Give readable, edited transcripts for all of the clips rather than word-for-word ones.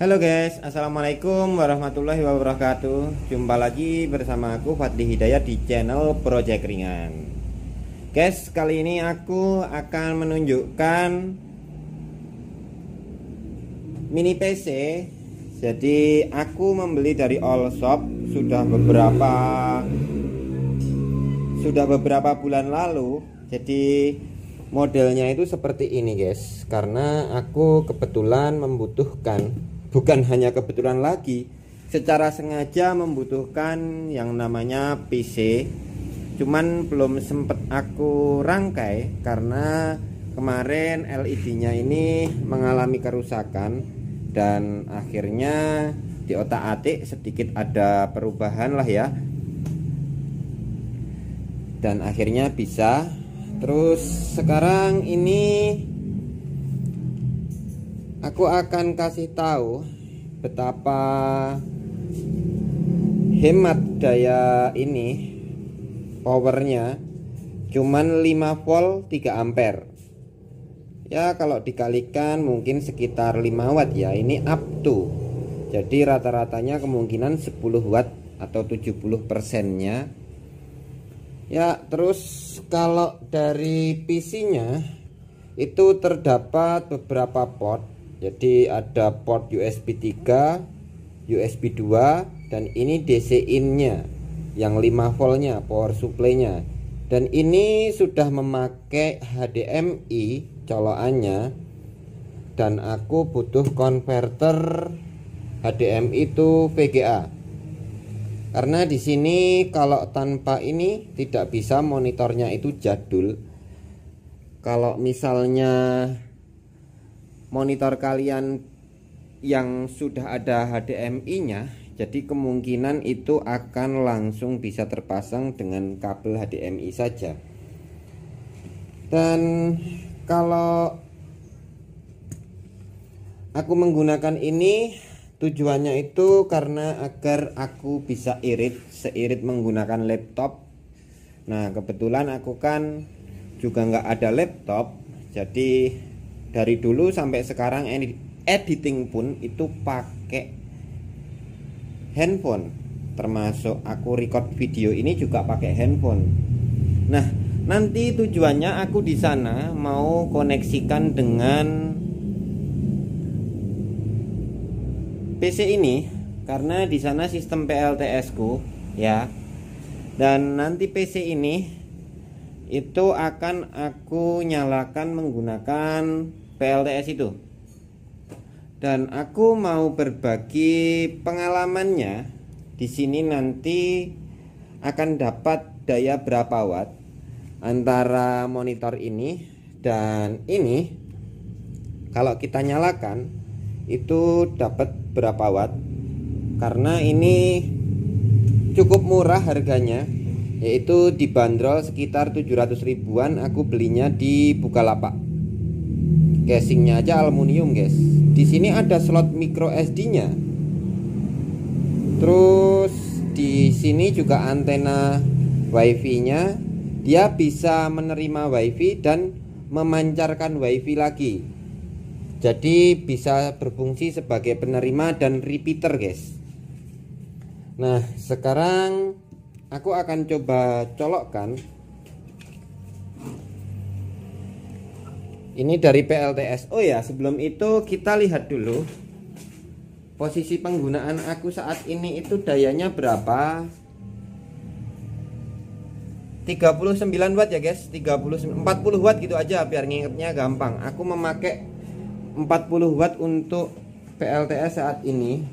Halo guys, assalamualaikum warahmatullahi wabarakatuh. Jumpa lagi bersama aku Fadli Hidayat di channel Project Ringan. Guys, kali ini aku akan menunjukkan mini PC. Jadi aku membeli dari All Shop sudah beberapa bulan lalu. Jadi modelnya itu seperti ini guys, karena aku kebetulan membutuhkan, bukan hanya kebetulan lagi, secara sengaja membutuhkan yang namanya PC. Cuman belum sempet aku rangkai karena kemarin LED-nya ini mengalami kerusakan dan akhirnya di otak-atik sedikit ada perubahan lah ya. Dan akhirnya bisa. Terus sekarang ini aku akan kasih tahu betapa hemat daya ini, powernya cuman 5 volt 3 ampere. Ya kalau dikalikan mungkin sekitar 5 watt ya, ini up to. Jadi rata-ratanya kemungkinan 10 watt atau 70%-nya. Ya, terus kalau dari PC-nya itu terdapat beberapa port. Jadi ada port USB 3, USB 2, dan ini DC in-nya yang 5 voltnya, power supply-nya. Dan ini sudah memakai HDMI colokannya. Dan aku butuh konverter HDMI itu VGA. Karena di sini kalau tanpa ini tidak bisa, monitornya itu jadul. Kalau misalnya monitor kalian yang sudah ada HDMI-nya, jadi kemungkinan itu akan langsung bisa terpasang dengan kabel HDMI saja. Dan kalau aku menggunakan ini, tujuannya itu karena agar aku bisa irit seirit menggunakan laptop. Nah kebetulan aku kan juga nggak ada laptop, jadi dari dulu sampai sekarang editing pun itu pakai handphone. Termasuk aku record video ini juga pakai handphone. Nah nanti tujuannya aku di sana mau koneksikan dengan PC ini, karena di sana sistem PLTS ku ya. Dan nanti PC ini itu akan aku nyalakan menggunakan PLTS itu. Dan aku mau berbagi pengalamannya. Di sini nanti akan dapat daya berapa watt antara monitor ini dan ini. Kalau kita nyalakan itu dapat berapa watt, karena ini cukup murah harganya, yaitu dibanderol sekitar 700 ribuan. Aku belinya di Bukalapak. Casingnya aja aluminium guys. Di sini ada slot micro SD-nya. Terus di sini juga antena WiFi-nya, dia bisa menerima WiFi dan memancarkan WiFi lagi. Jadi bisa berfungsi sebagai penerima dan repeater guys. Nah sekarang aku akan coba colokkan. Ini dari PLTS. Oh ya, sebelum itu kita lihat dulu posisi penggunaan aku saat ini itu dayanya berapa. 39 watt ya guys, 40 watt gitu aja biar ngingetnya gampang. Aku memakai 40 watt untuk PLTS saat ini.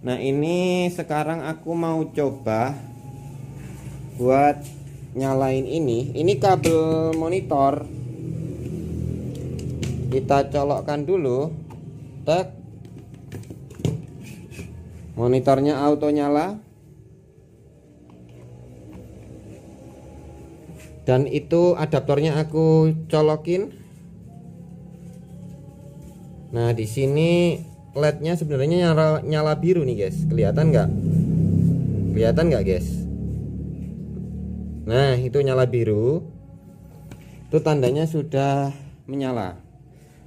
Nah ini sekarang aku mau coba buat nyalain ini. Ini kabel monitor kita colokkan dulu. Tek. Monitornya auto nyala. Dan itu adaptornya aku colokin. Nah di sini LED-nya sebenarnya nyala biru nih guys, kelihatan nggak? Kelihatan nggak guys? Nah itu nyala biru, itu tandanya sudah menyala.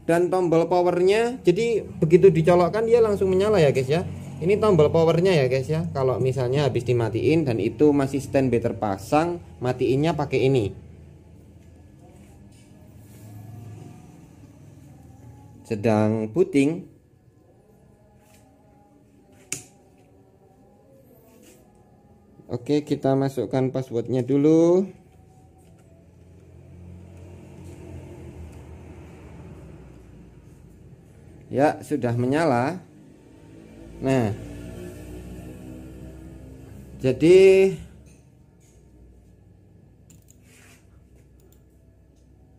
Dan tombol powernya, jadi begitu dicolokkan dia langsung menyala ya guys ya. Ini tombol powernya ya guys ya. Kalau misalnya habis dimatiin dan itu masih standby terpasang, matiinnya pakai ini. Sedang booting. Oke, kita masukkan passwordnya dulu. Ya, sudah menyala. Nah, jadi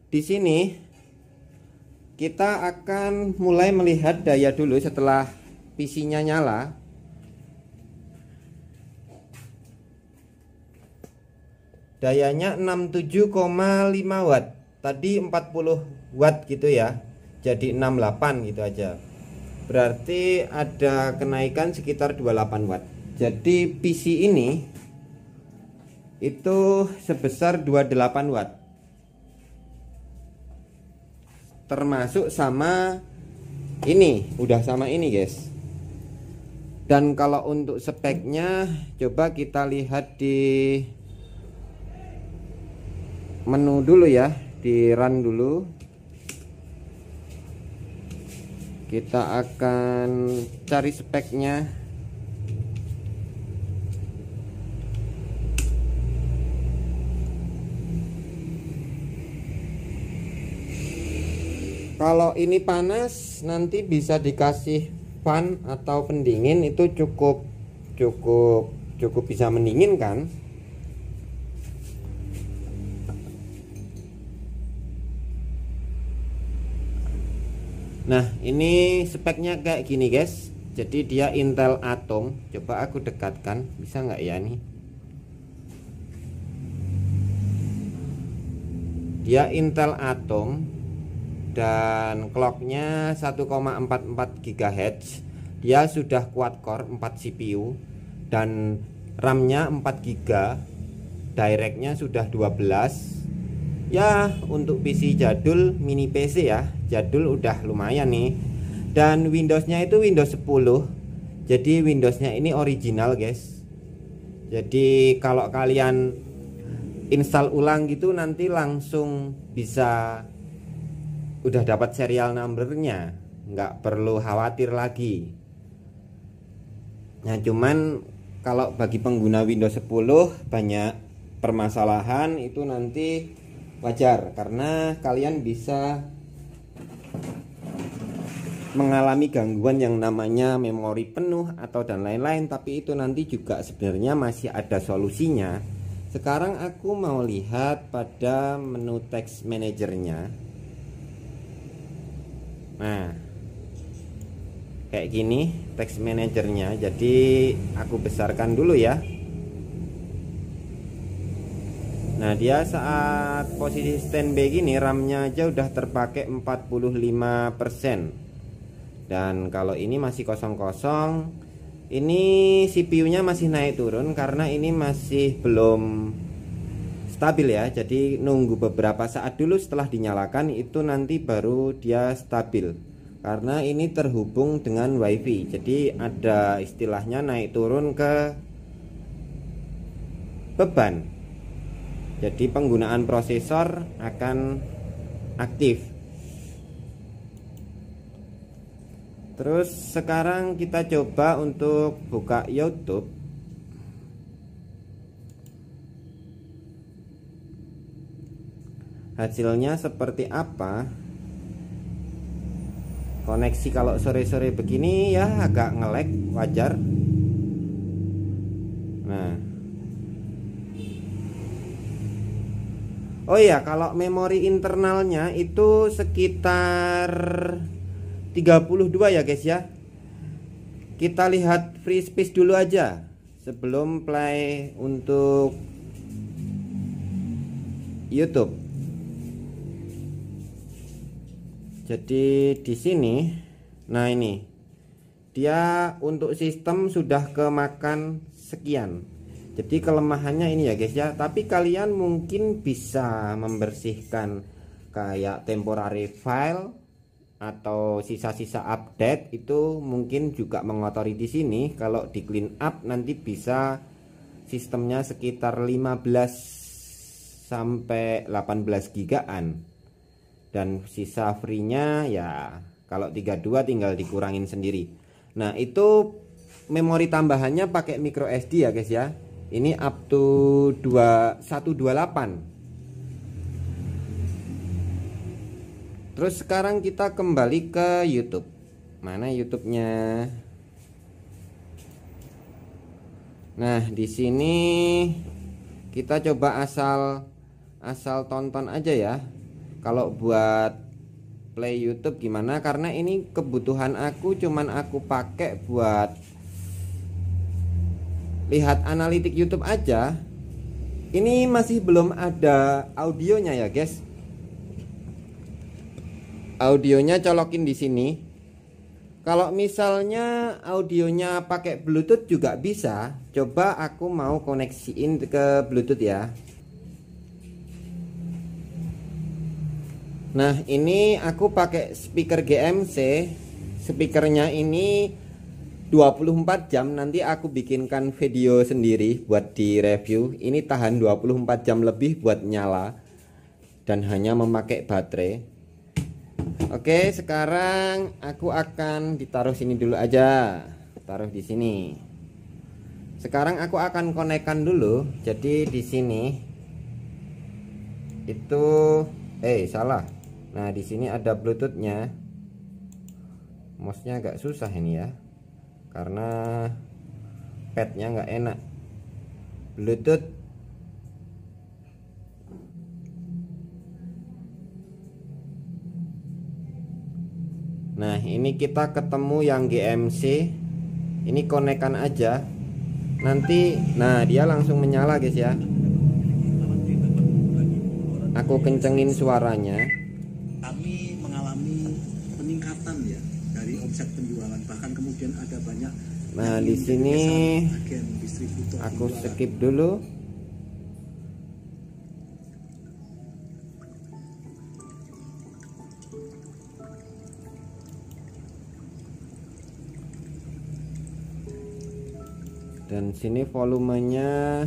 di sini kita akan mulai melihat daya dulu setelah PC-nya nyala. Dayanya 67,5 watt. Tadi 40 watt gitu ya. Jadi 68 gitu aja. Berarti ada kenaikan sekitar 28 watt. Jadi PC ini itu sebesar 28 watt. Termasuk sama ini, udah sama ini guys. Dan kalau untuk speknya coba kita lihat di menu dulu ya, di run dulu. Kita akan cari speknya. Kalau ini panas nanti bisa dikasih fan atau pendingin, itu cukup bisa mendinginkan. Nah, ini speknya kayak gini guys. Jadi dia Intel Atom. Coba aku dekatkan, bisa nggak ya nih? Dia Intel Atom dan clocknya 1,44 GHz. Dia sudah quad core 4 CPU dan RAM-nya 4 GB. Directnya sudah 12. Ya, untuk PC jadul, mini PC ya, jadul udah lumayan nih. Dan Windowsnya itu Windows 10. Jadi Windowsnya ini original guys. Jadi kalau kalian install ulang gitu nanti langsung bisa udah dapat serial numbernya, nggak perlu khawatir lagi. Nah, cuman kalau bagi pengguna Windows 10 banyak permasalahan itu nanti wajar, karena kalian bisa mengalami gangguan yang namanya memori penuh atau dan lain-lain, tapi itu nanti juga sebenarnya masih ada solusinya. Sekarang aku mau lihat pada menu text manajernya. Nah, kayak gini text manajernya. Jadi aku besarkan dulu ya. Nah, dia saat posisi standby gini RAM-nya aja udah terpakai 45%. Dan kalau ini masih kosong-kosong, ini CPU-nya masih naik turun karena ini masih belum stabil ya. Jadi nunggu beberapa saat dulu setelah dinyalakan, itu nanti baru dia stabil. Karena ini terhubung dengan WiFi. Jadi ada istilahnya naik turun ke beban. Jadi penggunaan prosesor akan aktif. Terus sekarang kita coba untuk buka YouTube. Hasilnya seperti apa? Koneksi kalau sore-sore begini ya agak nge-lag, wajar. Nah, oh ya, kalau memori internalnya itu sekitar 32 ya guys ya. Kita lihat free space dulu aja sebelum play untuk YouTube. Jadi di sini, nah ini dia untuk sistem sudah kemakan sekian. Jadi kelemahannya ini ya guys ya. Tapi kalian mungkin bisa membersihkan kayak temporary file atau sisa-sisa update itu mungkin juga mengotori di sini. Kalau di clean up nanti bisa sistemnya sekitar 15 sampai 18 gigaan, dan sisa free-nya ya kalau 32 tinggal dikurangin sendiri. Nah, itu memori tambahannya pakai micro SD ya guys ya. Ini up to 128. Terus sekarang kita kembali ke YouTube. Mana YouTube-nya? Nah, di sini kita coba asal tonton aja ya. Kalau buat play YouTube gimana? Karena ini kebutuhan aku, cuman aku pakai buat lihat analitik YouTube aja. Ini masih belum ada audionya ya guys. Audionya colokin di sini. Kalau misalnya audionya pakai Bluetooth juga bisa. Coba aku mau koneksiin ke Bluetooth ya. Nah, ini aku pakai speaker GMC. Speakernya ini 24 jam. Nanti aku bikinkan video sendiri buat di review. Ini tahan 24 jam lebih buat nyala dan hanya memakai baterai. Oke, sekarang aku akan ditaruh sini dulu aja. Taruh di sini. Sekarang aku akan konekkan dulu. Jadi di sini itu salah. Nah, di sini ada Bluetooth-nya. Mouse-nya agak susah ini ya, karena pad-nya nggak enak. Bluetooth. Nah, ini kita ketemu yang GMC. Ini konekkan aja. Nanti, nah dia langsung menyala guys ya. Aku kencengin suaranya. Kami mengalami peningkatan ya dari omset penjualan, bahkan kemudian ada banyak. Nah, di sini aku skip dulu. Dan sini volumenya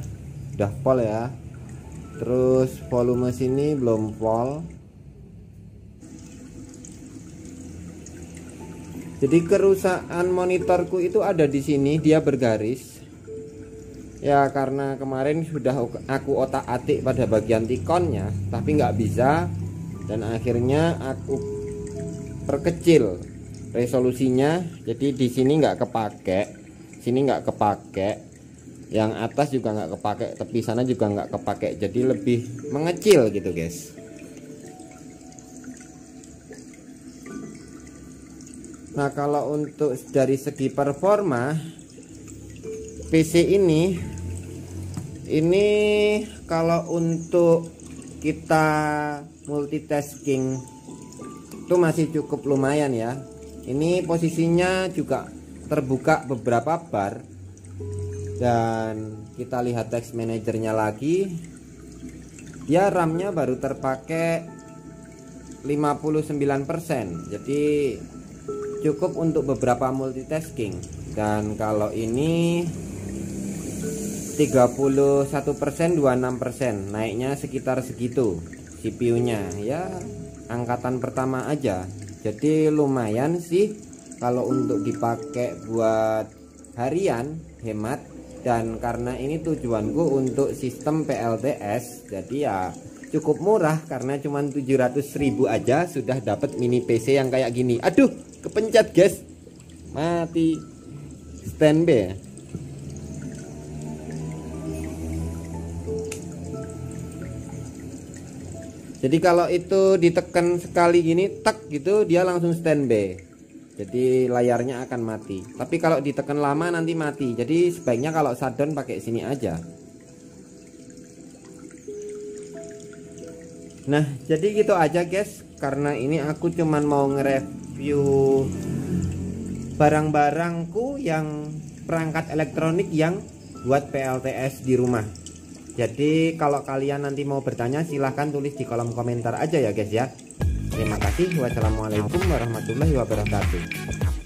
udah full ya. Terus volume sini belum full. Jadi kerusakan monitorku itu ada di sini, dia bergaris. Ya karena kemarin sudah aku otak-atik pada bagian tikonnya, tapi nggak bisa. Dan akhirnya aku perkecil resolusinya. Jadi di sini nggak kepake, sini nggak kepake, yang atas juga nggak kepake, tepi sana juga nggak kepake. Jadi lebih mengecil gitu guys. Nah, kalau untuk dari segi performa PC ini kalau untuk kita multitasking itu masih cukup lumayan ya. Ini posisinya juga terbuka beberapa bar. Dan kita lihat text manajernya lagi. Dia RAM-nya baru terpakai 59%. Jadi cukup untuk beberapa multitasking. Dan kalau ini 31%, 26%, naiknya sekitar segitu. CPU-nya ya angkatan pertama aja. Jadi lumayan sih kalau untuk dipakai buat harian, hemat. Dan karena ini tujuanku untuk sistem PLTS, jadi ya cukup murah karena cuma 700.000 aja sudah dapat mini PC yang kayak gini. Aduh, kepencet guys, mati standby. Jadi kalau itu ditekan sekali gini, tak gitu dia langsung standby. Jadi layarnya akan mati. Tapi kalau ditekan lama nanti mati. Jadi sebaiknya kalau shutdown pakai sini aja. Nah, jadi gitu aja guys. Karena ini aku cuman mau nge-review barang-barangku yang perangkat elektronik yang buat PLTS di rumah. Jadi kalau kalian nanti mau bertanya silahkan tulis di kolom komentar aja ya guys ya. Terima kasih. Wassalamualaikum warahmatullahi wabarakatuh.